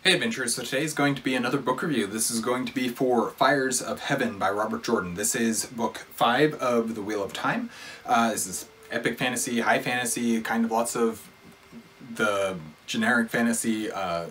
Hey adventurers, so today is going to be another book review. This is going to be for Fires of Heaven by Robert Jordan. This is book 5 of The Wheel of Time. This is epic fantasy, high fantasy, kind of lots of the generic fantasy, kind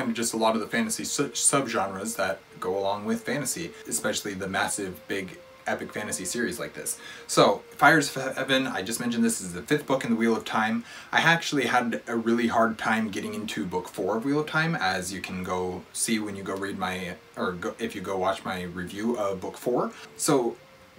of just a lot of the fantasy subgenres that go along with fantasy, especially the massive, big, epic fantasy series like this. So, Fires of Heaven, I just mentioned this is the 5th book in the Wheel of Time. I actually had a really hard time getting into book 4 of Wheel of Time, as you can go see when you go read my, if you go watch my review of book 4. So,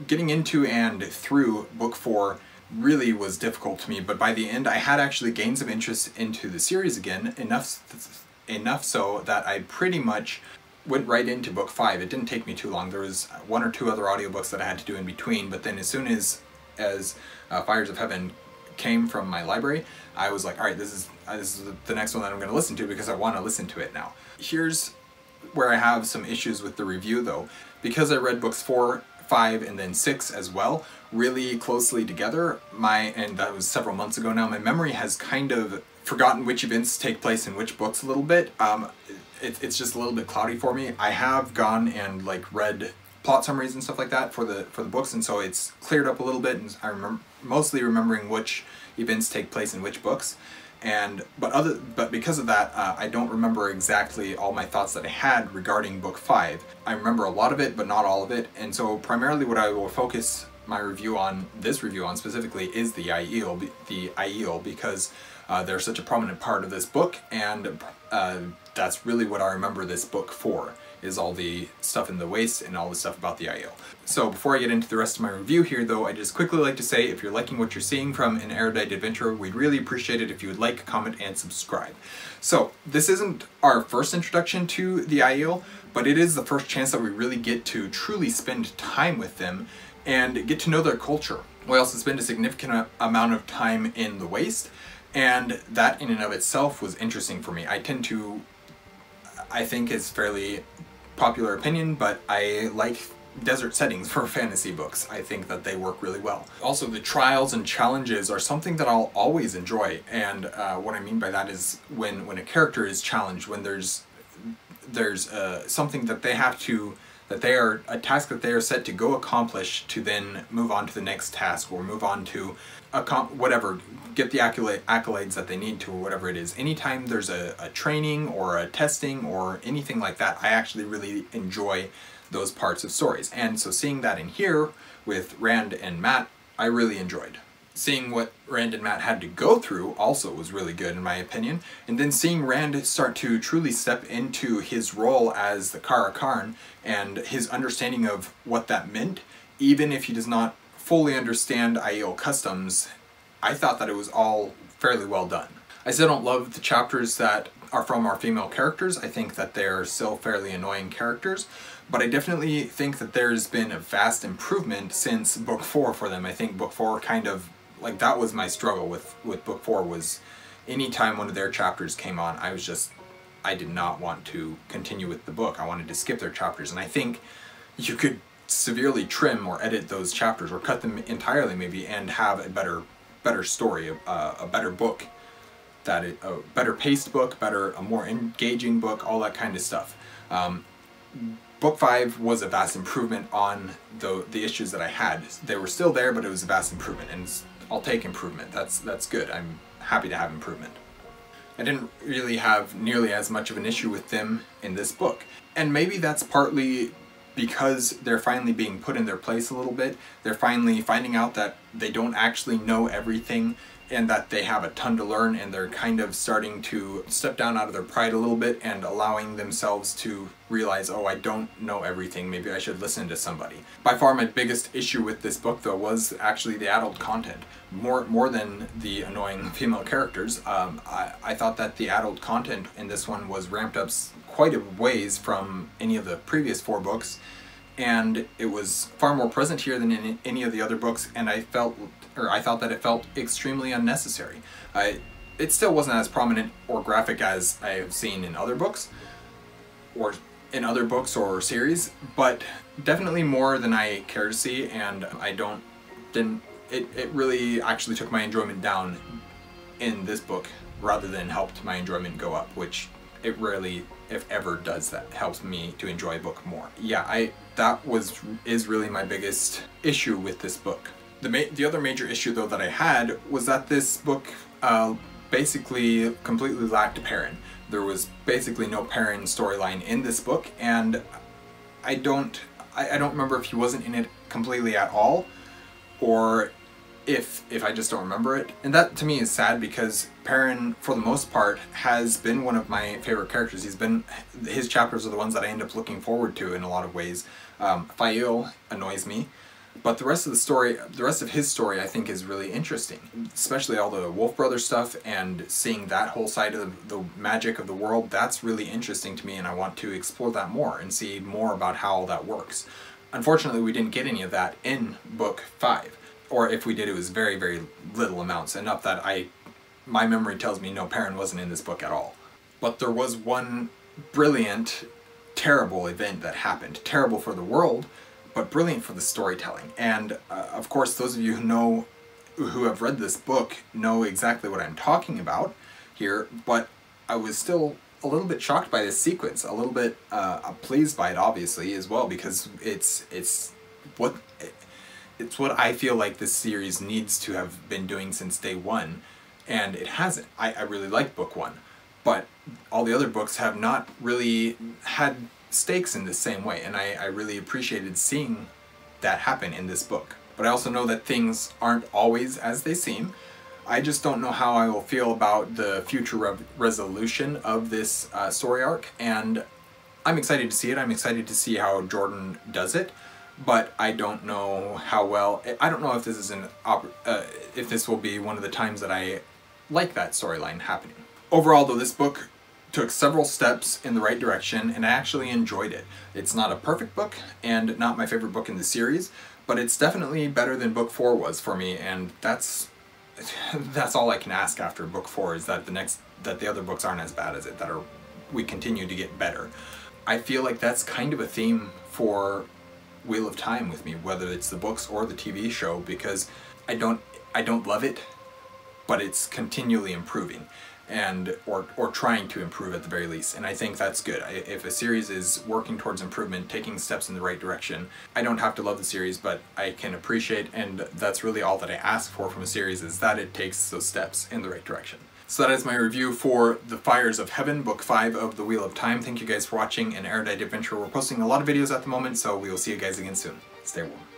getting into and through book 4 really was difficult to me, but by the end I had actually gained some interest into the series again, enough so that I pretty much went right into book 5. It didn't take me too long. There was 1 or 2 other audiobooks that I had to do in between, but then as soon as Fires of Heaven came from my library, I was like, alright, this is the next one that I'm going to listen to because I want to listen to it now. Here's where I have some issues with the review though. Because I read books 4, 5, and then 6 as well, really closely together, and that was several months ago now, my memory has kind of forgotten which events take place in which books a little bit. It's just a little bit cloudy for me. I have gone and read plot summaries and stuff like that for the books, and so it's cleared up a little bit, and I remember mostly remembering which events take place in which books. But because of that, I don't remember exactly all my thoughts that I had regarding book 5. I remember a lot of it, but not all of it, and so primarily what I will focus my review on, specifically, is the Aiel, because they're such a prominent part of this book, and that's really what I remember this book for, is all the stuff in the waste and all the stuff about the Aiel. So before I get into the rest of my review here though, I just quickly like to say, if you're liking what you're seeing from an Erudite adventurer, we'd really appreciate it if you would like, comment, and subscribe. So this isn't our first introduction to the Aiel, but it is the first chance that we really get to truly spend time with them and get to know their culture. We also spend a significant amount of time in the waste, and that in and of itself was interesting for me. I think it's fairly popular opinion, but I like desert settings for fantasy books. I think that they work really well. Also, the trials and challenges are something that I'll always enjoy, and what I mean by that is when a character is challenged, when there's something that they have to, a task that they are set to go accomplish to then move on to the next task, or move on to whatever, get the accolades that they need to, or whatever it is. Anytime there's a training or a testing or anything like that, I actually really enjoy those parts of stories. And so seeing that in here with Rand and Matt, I really enjoyed. Seeing what Rand and Matt had to go through also was really good in my opinion. And then seeing Rand start to truly step into his role as the Kara Karn and his understanding of what that meant, even if he does not fully understand Aiel customs, I thought that it was all fairly well done. I still don't love the chapters that are from our female characters. I think that they're still fairly annoying characters, but I definitely think that there's been a vast improvement since book 4 for them. I think book 4 kind of, that was my struggle with book 4, was anytime one of their chapters came on, I did not want to continue with the book. I wanted to skip their chapters, and I think you could severely trim or edit those chapters, or cut them entirely maybe, and have a better story, a better book, a better paced book, a more engaging book, all that kind of stuff. Book 5 was a vast improvement on the issues that I had. They were still there, but it was a vast improvement, and I'll take improvement. That's good. I'm happy to have improvement. I didn't really have nearly as much of an issue with them in this book, and maybe that's partly because they're finally being put in their place a little bit. They're finally finding out that they don't actually know everything, and that they have a ton to learn, and they're kind of starting to step down out of their pride a little bit and allowing themselves to realize, oh, I don't know everything, maybe I should listen to somebody. By far my biggest issue with this book though was actually the adult content. More than the annoying female characters, I thought that the adult content in this one was ramped up quite a ways from any of the previous 4 books, and it was far more present here than in any of the other books, and I thought that it felt extremely unnecessary. It still wasn't as prominent or graphic as I have seen in other books, or series, but definitely more than I care to see, and it really actually took my enjoyment down in this book rather than helped my enjoyment go up, which it rarely, if ever, does that. Helps me to enjoy a book more. Yeah, is really my biggest issue with this book. The other major issue though that I had was that this book basically completely lacked Perrin. There was basically no Perrin storyline in this book, and I don't remember if he wasn't in it completely at all, or if I just don't remember it. And that to me is sad, because Perrin, for the most part, has been one of my favorite characters. His chapters are the ones that I end up looking forward to in a lot of ways. Fail annoys me, but the rest of his story I think is really interesting, especially all the Wolf Brother stuff and seeing that whole side of the magic of the world. That's really interesting to me, and I want to explore that more and see more about how all that works. Unfortunately, we didn't get any of that in book 5, or if we did, it was very, very little amounts, enough that my memory tells me no, Perrin wasn't in this book at all. But there was one brilliant, terrible event that happened. Terrible for the world, but brilliant for the storytelling. And of course, those of you who have read this book know exactly what I'm talking about here, but I was still a little bit shocked by this sequence, a little bit pleased by it, obviously, as well, because it's what I feel like this series needs to have been doing since day one, and it hasn't. I really like book 1, but all the other books have not really had stakes in the same way, and I really appreciated seeing that happen in this book. But I also know that things aren't always as they seem. I just don't know how I will feel about the future resolution of this story arc, and I'm excited to see it. I'm excited to see how Jordan does it, but I don't know how well. I don't know if this is if this will be one of the times that I like that storyline happening. Overall, though, this book took several steps in the right direction, and I actually enjoyed it. It's not a perfect book, and not my favorite book in the series, but it's definitely better than book 4 was for me, and that's all I can ask after book 4, is that the other books aren't as bad as it, we continue to get better. I feel like that's kind of a theme for Wheel of Time with me, whether it's the books or the TV show, because I don't love it, but it's continually improving, and or trying to improve at the very least, and I think that's good. If a series is working towards improvement, taking steps in the right direction, I don't have to love the series, but I can appreciate, and that's really all that I ask for from a series, is that it takes those steps in the right direction. So that is my review for The Fires of Heaven, Book 5 of The Wheel of Time. Thank you guys for watching an Erudite adventure. We're posting a lot of videos at the moment, so we will see you guys again soon. Stay warm.